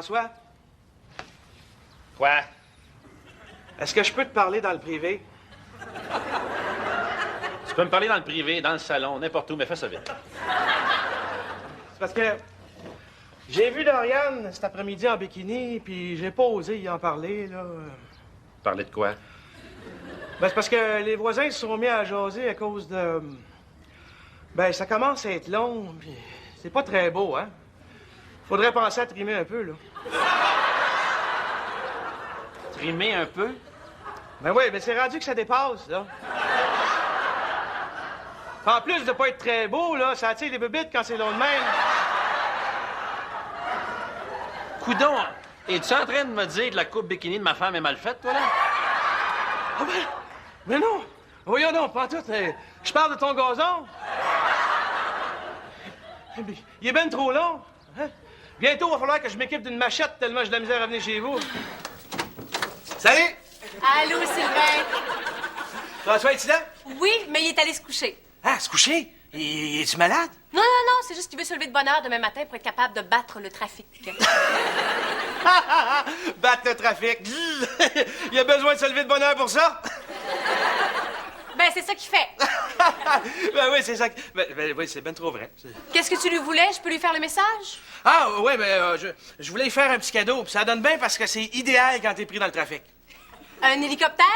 François? Quoi? Est-ce que je peux te parler dans le privé? Tu peux me parler dans le privé, dans le salon, n'importe où, mais fais ça vite. C'est parce que j'ai vu Doriane cet après-midi en bikini, puis j'ai pas osé y en parler, là. Parler de quoi? Ben, c'est parce que les voisins se sont mis à jaser à cause de... Ben, ça commence à être long, puis c'est pas très beau, hein? Faudrait penser à trimer un peu, là. Trimer un peu? Ben oui, ben c'est rendu que ça dépasse, là. En plus de pas être très beau, là, ça attire les bébites quand c'est long de même. Coudon, es-tu en train de me dire que la coupe bikini de ma femme est mal faite, toi, là? Ah ben, mais non! Voyons donc, pas tout. Je parle de ton gazon. Il est ben trop long. Hein? Bientôt, il va falloir que je m'équipe d'une machette tellement j'ai de la misère à venir chez vous. Salut! Allô, Sylvain? François, es-tu là? Oui, mais il est allé se coucher. Ah, se coucher? Es-tu malade? Non, non, non, c'est juste qu'il veut se lever de bonne heure demain matin pour être capable de battre le trafic. Battre le trafic. Il a besoin de se lever de bonne heure pour ça? Ben, c'est ça qu'il fait. Ben oui, c'est ça. Ben oui, c'est ben trop vrai. Qu'est-ce que tu lui voulais? Je peux lui faire le message? Ah, ouais, ben, je voulais lui faire un petit cadeau. Puis ça donne bien parce que c'est idéal quand t'es pris dans le trafic. Un hélicoptère?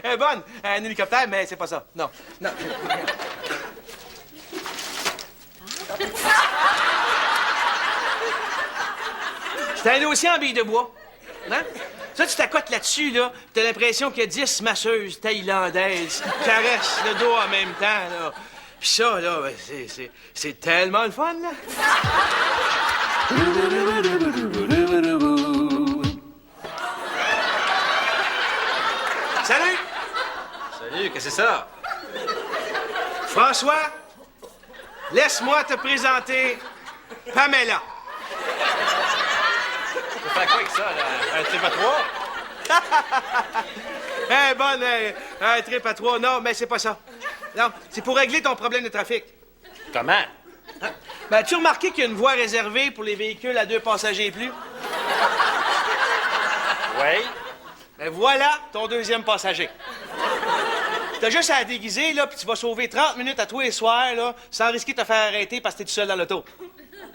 Elle est bonne. Un hélicoptère, mais c'est pas ça. Non. Non. C'est un dossier en billes de bois. Hein? Ça, tu t'accotes là-dessus, là, pis t'as l'impression qu'il y a 10 masseuses thaïlandaises qui caressent le dos en même temps, là. Pis ça, là, ben, c'est tellement le fun, là. Salut! Salut, qu'est-ce que c'est ça? François, laisse-moi te présenter Pamela. Tu fais quoi avec ça, là? Un trip à trois? Bonne, un trip à trois. Non, mais c'est pas ça. Non, c'est pour régler ton problème de trafic. Comment? Ben, as-tu remarqué qu'il y a une voie réservée pour les véhicules à 2 passagers et plus? Oui. Ben, voilà ton 2e passager. T'as juste à la déguiser, là, puis tu vas sauver 30 minutes à tous les soirs, là, sans risquer de te faire arrêter parce que t'es tout seul dans l'auto.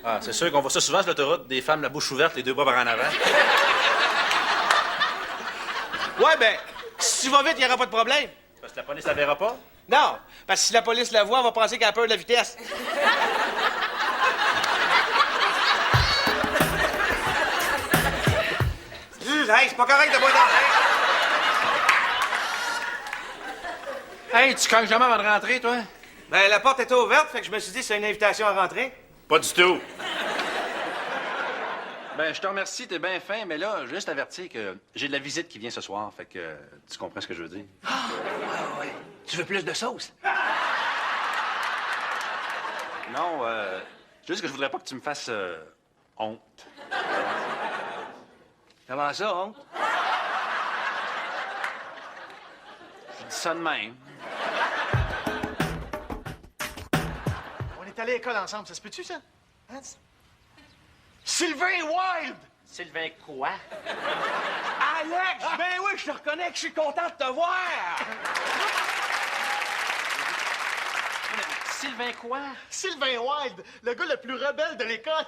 Ah, c'est sûr qu'on voit ça souvent sur l'autoroute, des femmes la bouche ouverte, les 2 bras par en avant. Ouais, ben, si tu vas vite, il n'y aura pas de problème. Parce que la police la verra pas? Non, parce que si la police la voit, on va penser qu'elle a peur de la vitesse. Hey, c'est pas correct de boire dans Hey, tu cognes jamais avant de rentrer, toi? Ben, la porte était ouverte, fait que je me suis dit que c'est une invitation à rentrer. Pas du tout. Ben, je te remercie, t'es bien fin, mais là, juste t'avertir que j'ai de la visite qui vient ce soir, fait que tu comprends ce que je veux dire. Ouais. Tu veux plus de sauce? Non, juste que je voudrais pas que tu me fasses honte. Comment ça, hein? Je dis ça de même. On est allés à l'école ensemble, ça se peut-tu, ça? Hein? Sylvain Wilde! Sylvain quoi? Alex! Ben oui, je te reconnais que je suis content de te voir! Sylvain quoi? Sylvain Wilde, le gars le plus rebelle de l'école.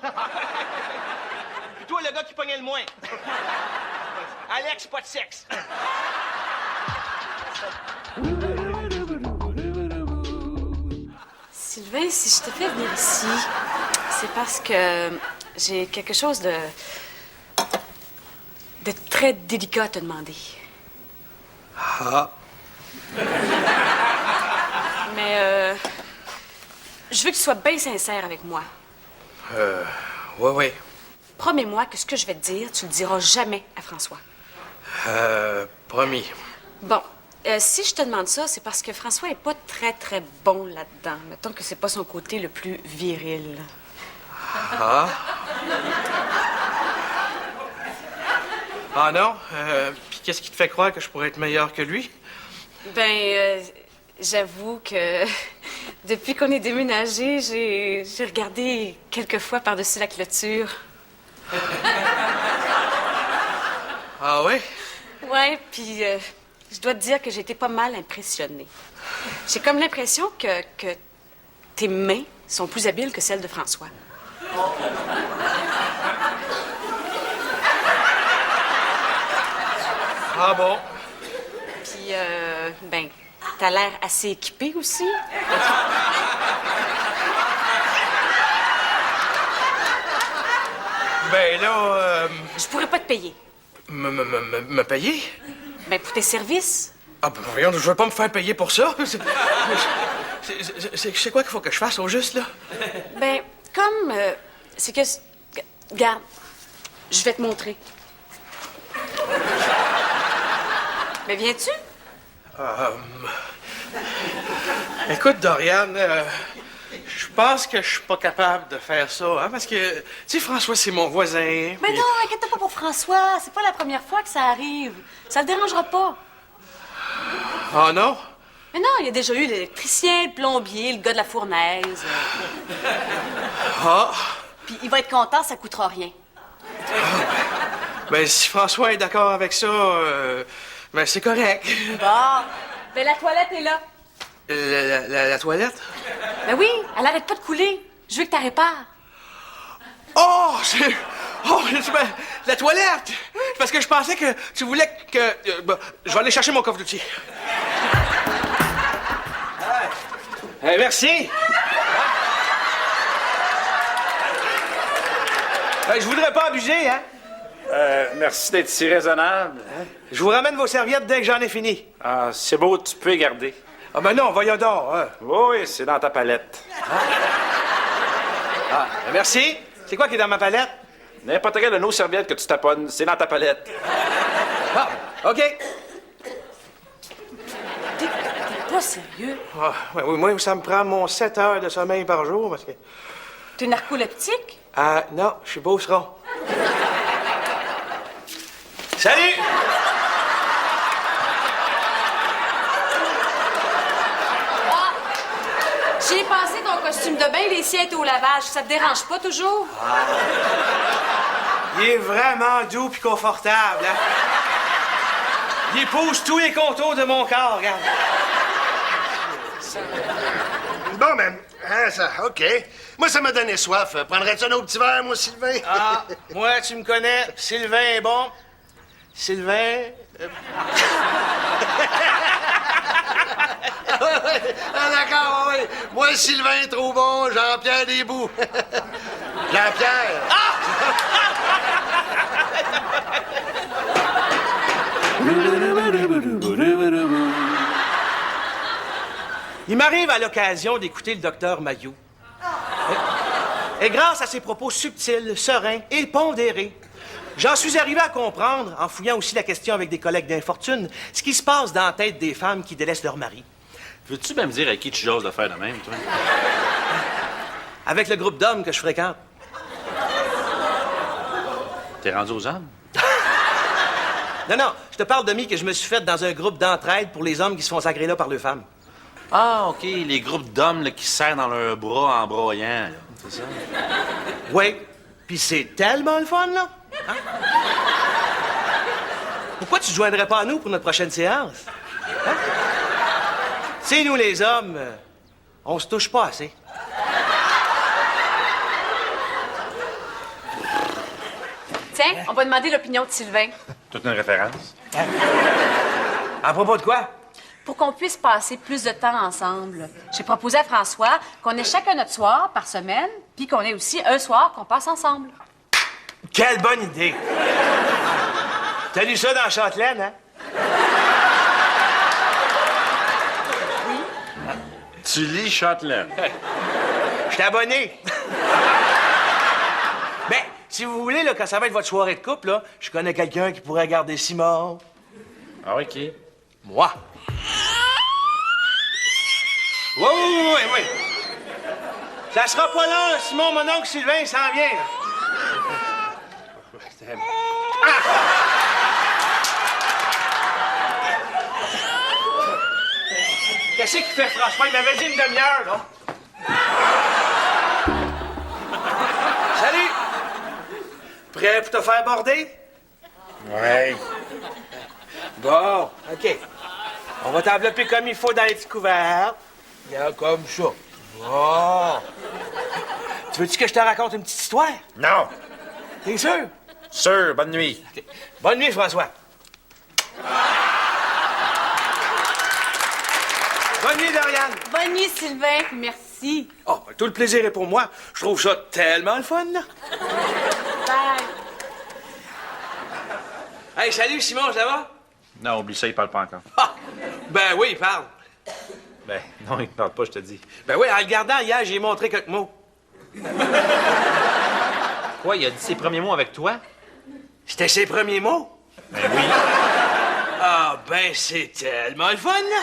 Puis toi, le gars qui pognait le moins. Alex, pas de sexe. Sylvain, si je te fais venir ici, c'est parce que j'ai quelque chose de très délicat à te demander. Ah. Mais je veux que tu sois bien sincère avec moi. Ouais. Promets-moi que ce que je vais te dire, tu le diras jamais à François. Promis. Bon, si je te demande ça, c'est parce que François est pas très, très bon là-dedans. Mettons que c'est pas son côté le plus viril. Ah? Ah non? Puis qu'est-ce qui te fait croire que je pourrais être meilleur que lui? Ben, j'avoue que Depuis qu'on est déménagé, j'ai regardé quelques fois par-dessus la clôture. Ah oui? Ouais, puis je dois te dire que j'ai été pas mal impressionnée. J'ai comme l'impression que tes mains sont plus habiles que celles de François. Ah bon? Puis, ben, t'as l'air assez équipé aussi. Ben là, Je pourrais pas te payer. me payer? Ben, pour tes services. Ah ben voyons, je veux pas me faire payer pour ça. C'est quoi qu'il faut que je fasse au juste, là? Ben, comme... c'est que... Regarde, je vais te montrer. Mais viens-tu? Écoute, Dorian, je pense que je suis pas capable de faire ça, hein, parce que, tu sais, François, c'est mon voisin. Mais puis- non, inquiète-toi pas pour François. C'est pas la première fois que ça arrive. Ça le dérangera pas. Ah non? Mais non, il y a déjà eu l'électricien, le plombier, le gars de la fournaise. Ah, Puis il va être content, ça coûtera rien. ben si François est d'accord avec ça, ben c'est correct. Bon, ben la toilette est là. La toilette? Ben oui, elle arrête pas de couler. Je veux que tu répares. Oh, c'est... Oh, ben, la toilette! Parce que je pensais que tu voulais que... ben, je vais aller chercher mon coffre d'outils. Merci. Je voudrais pas abuser, hein? Merci d'être si raisonnable. Je vous ramène vos serviettes dès que j'en ai fini. Ah, c'est beau, tu peux les garder. Ah ben non, voyons donc. Hein. Oui, c'est dans ta palette. Ben merci. C'est quoi qui est dans ma palette? N'importe quelle de nos serviettes que tu taponnes, c'est dans ta palette. Ah, OK. T'es pas sérieux? Ah, ouais, oui, moi, ça me prend mon 7 heures de sommeil par jour parce que... T'es narcoleptique? Ah, non, je suis beauceron. Salut! J'ai passé ton costume de bain, les siens étaient au lavage. Ça te dérange pas toujours? Il est vraiment doux puis confortable, hein? Il épouse tous les contours de mon corps, regarde. Bon, ben, hein, ça, OK. Moi, ça m'a donné soif. Prendrais-tu un autre petit verre, moi, Sylvain? Ah, moi, tu me connais. Sylvain est bon. Sylvain... Ah, d'accord, oui. Moi, Sylvain est trop bon. Jean-Pierre Desbouts. Jean-Pierre. Il m'arrive à l'occasion d'écouter le docteur Mailloux. Et grâce à ses propos subtils, sereins et pondérés, j'en suis arrivé à comprendre, en fouillant aussi la question avec des collègues d'infortune, ce qui se passe dans la tête des femmes qui délaissent leur mari. Veux-tu bien me dire à qui tu j'oses de faire de même, toi? Avec le groupe d'hommes que je fréquente. T'es rendu aux hommes? Non, je te parle d'amis que je me suis fait dans un groupe d'entraide pour les hommes qui se font sacrer là par leurs femmes. Ah, OK, les groupes d'hommes là, qui se serrent dans leurs bras en broyant, là. C'est ça? Oui, puis c'est tellement le fun, là. Hein? Pourquoi tu te joindrais pas à nous pour notre prochaine séance? Hein? Tu sais, nous, les hommes, on se touche pas assez. Tiens, on va demander l'opinion de Sylvain. Toute une référence. À propos de quoi? Pour qu'on puisse passer plus de temps ensemble, j'ai proposé à François qu'on ait chacun notre soir par semaine, puis qu'on ait aussi un soir qu'on passe ensemble. Quelle bonne idée! T'as lu ça dans Châtelaine, hein? Tu lis Châtelaine. Je suis abonné. Ben, si vous voulez, là, quand ça va être votre soirée de couple, là, je connais quelqu'un qui pourrait garder Simon. Ah, OK. Moi. Oui. Ça sera pas long, Simon, mon oncle Sylvain s'en vient. Là. Qu'est-ce Qu'est-ce qu'il fait, François? Il m'avait dit une demi-heure, là. Salut! Prêt pour te faire border? Ouais. Bon, OK. On va t'envelopper comme il faut dans les petits couverts. Bien, comme ça. Bon. Tu veux-tu que je te raconte une petite histoire? Non. T'es sûr? Sûr, bonne nuit. OK. Bonne nuit, François. Bonne nuit, Doriane. Bonne nuit, Sylvain. Merci. Oh, ben, tout le plaisir est pour moi. Je trouve ça tellement le fun, là. Bye. Hey, salut, Simon, ça va? Non, oublie ça, il parle pas encore. Ah! Ben oui, il parle. Ben, non, il parle pas, je te dis. Ben oui, en le regardant hier, j'ai montré quelques mots. Quoi, il a dit ses premiers mots avec toi? C'était ses premiers mots? Ben oui. Ah, ben c'est tellement le fun, là.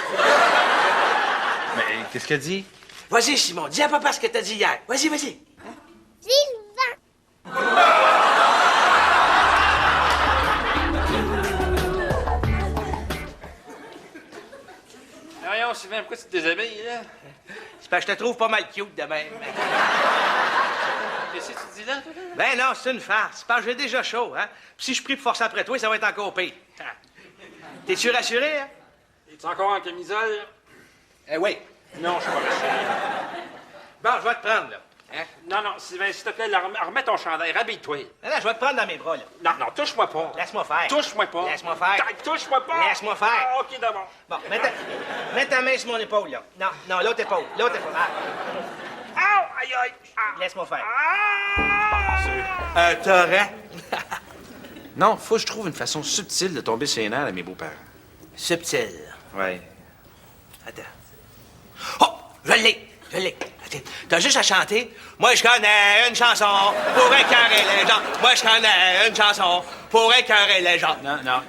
Mais qu'est-ce qu'il a dit? Vas-y, Simon, dis à papa ce que t'as dit hier. Vas-y, vas-y. Voyons, Sylvain, pourquoi tu te déshabilles, là? C'est parce que je te trouve pas mal cute de même. Qu'est-ce que tu dis là, toi? Ben non, c'est une farce. Parce que j'ai déjà chaud, hein. Puis si je prie pour forcer après toi, ça va être encore pire. T'es-tu rassuré, hein? Es-tu encore en camisole? Eh oui. Non, je suis pas rassuré. Bon, je vais te prendre, là. Hein? Non, non, Sylvain, s'il te plaît, remets ton chandail, rhabille-toi. Non, non, je vais te prendre dans mes bras, là. Non, non, touche-moi pas. Laisse-moi faire. Touche-moi pas. Laisse-moi faire. Touche-moi pas. Laisse-moi faire. Ah, OK, d'abord. Bon, mets ta main sur mon épaule, là. Non, non, l'autre épaule. L'autre épaule. Ah, Aïe, aïe, aïe. Ah. laisse-moi faire. Ah! Torrent. Non, faut que je trouve une façon subtile de tomber sur les nerfs à mes beaux-parents. Subtil. Ouais. Attends. Oh! Je l'ai! Attends. T'as juste à chanter. Moi, je connais une chanson pour écœurer les gens. Moi, je connais une chanson pour écœurer les gens. Non, non.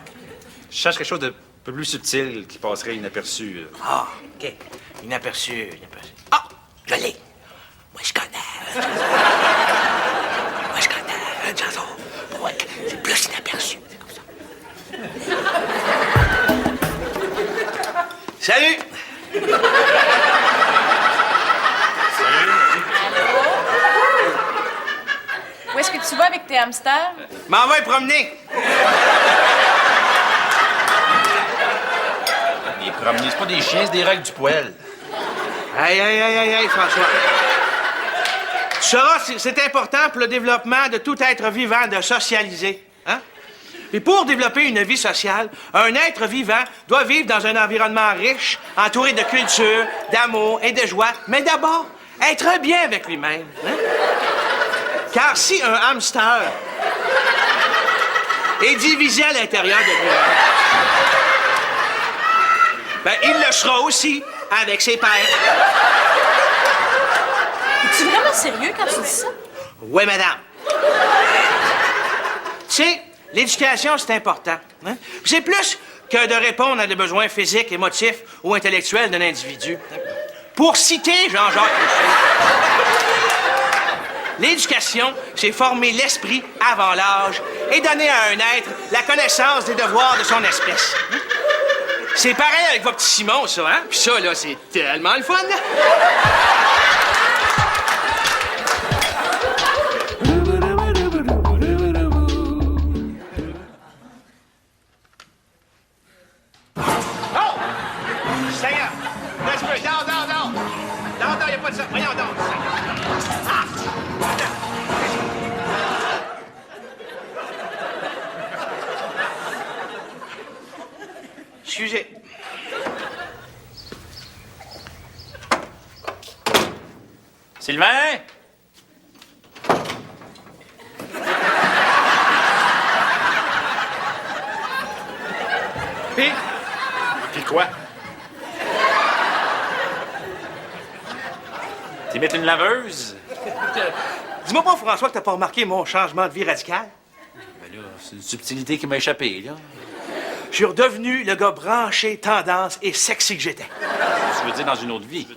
Je cherche quelque chose de peu plus subtil qui passerait inaperçu. Ah, OK. Inaperçu. Ah! Je l'ai! Moi, je connais. Moi, je connais une chanson. Ouais, c'est plus inaperçu. C'est comme ça. Salut! Où est-ce que tu vas avec tes hamsters? M'en va y promener. Les promener, c'est pas des chiens, c'est des règles du poêle. Hey, François. Tu sauras, c'est important pour le développement de tout être vivant de socialiser. Hein? Et pour développer une vie sociale, un être vivant doit vivre dans un environnement riche, entouré de culture, d'amour et de joie, mais d'abord, être bien avec lui-même. Hein? Car si un hamster est divisé à l'intérieur de lui-même, ben, il le sera aussi avec ses pairs. Es-tu vraiment sérieux quand tu dis ça? Oui, madame. Tu sais, l'éducation, c'est important. Hein? C'est plus que de répondre à des besoins physiques, émotifs ou intellectuels d'un individu. Pour citer Jean-Jacques Rousseau, l'éducation, c'est former l'esprit avant l'âge et donner à un être la connaissance des devoirs de son espèce. C'est pareil avec votre petit Simon, ça, hein? Puis ça, là, c'est tellement le fun, là. Oh! Seigneur! Là, tu peux. Non, y a pas de ça. Voyons donc. Ah! Excusez. Sylvain! Puis quoi? T'y mets une laveuse? Dis-moi pas, François, que t'as pas remarqué mon changement de vie radical? Ben là, c'est une subtilité qui m'a échappé, là. Je suis redevenu le gars branché, tendance et sexy que j'étais. Tu veux dire dans une autre vie?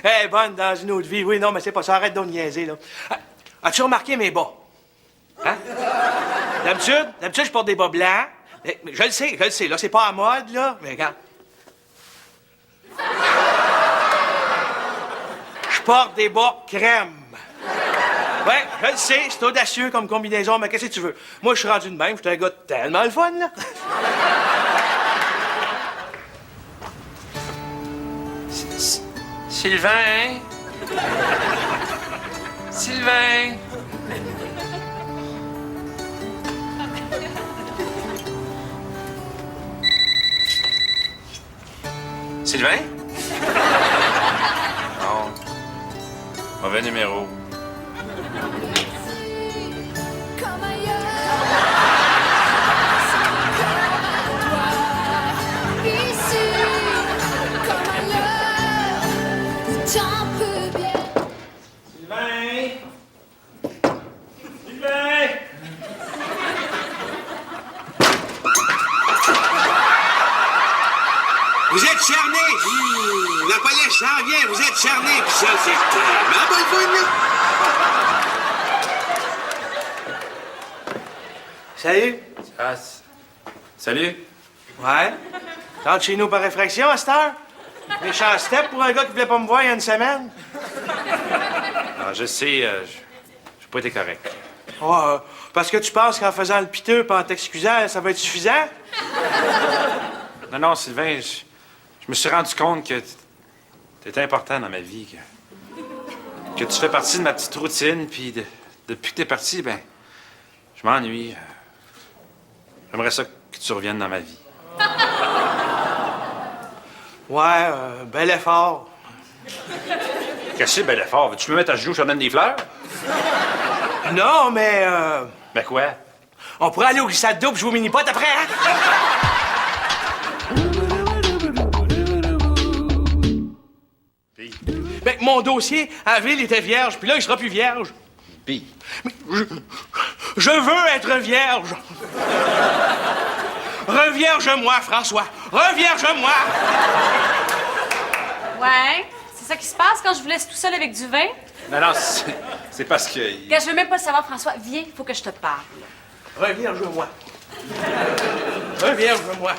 Eh, bonne dans une autre vie. Oui, non, mais c'est pas ça. Arrête donc de niaiser, là. As-tu remarqué mes bas? Hein? D'habitude, je porte des bas blancs. Je le sais, là. C'est pas à mode, là. Mais regarde. porte des bas crème. Ouais, je le sais, c'est audacieux comme combinaison, mais qu'est-ce que tu veux? Moi, je suis rendu de même, je suis un gars tellement le fun, là. Sylvain? Sylvain? Sylvain? Non. Mauvais numéro. Comme ailleurs, ici, comme ailleurs, t'en peux bien. Sylvain! Sylvain! Vous êtes charnés! La police s'en vient, vous êtes charnés, pis ça, c'est tellement pas le fun, là! Salut! Ah, salut. Ouais? T'entres chez nous par réfraction à cette heure? Méchant step pour un gars qui voulait pas me voir il y a une semaine. Ah, je sais, j'ai pas été correct. Oh, parce que tu penses qu'en faisant le piteux pis en t'excusant, ça va être suffisant? Non, Sylvain, je me suis rendu compte que t'es important dans ma vie, que tu fais partie de ma petite routine, puis depuis que t'es parti, ben, je m'ennuie. J'aimerais ça que tu reviennes dans ma vie. Ouais, bel effort. Qu'est-ce que c'est, bel effort? Veux-tu me mettre à genoux, je te donne des fleurs? Non, mais Ben quoi? on pourrait aller au glissade d'eau pis jouer au mini-pot après, hein? Puis, Ben, mon dossier à la ville était vierge, puis là, il sera plus vierge. puis, Je veux être vierge. Revierge-moi, François. Revierge-moi. Ouais, c'est ça qui se passe quand je vous laisse tout seul avec du vin? non, c'est parce que... Quand je veux même pas savoir, François, viens, il faut que je te parle. Revierge-moi. Revierge-moi.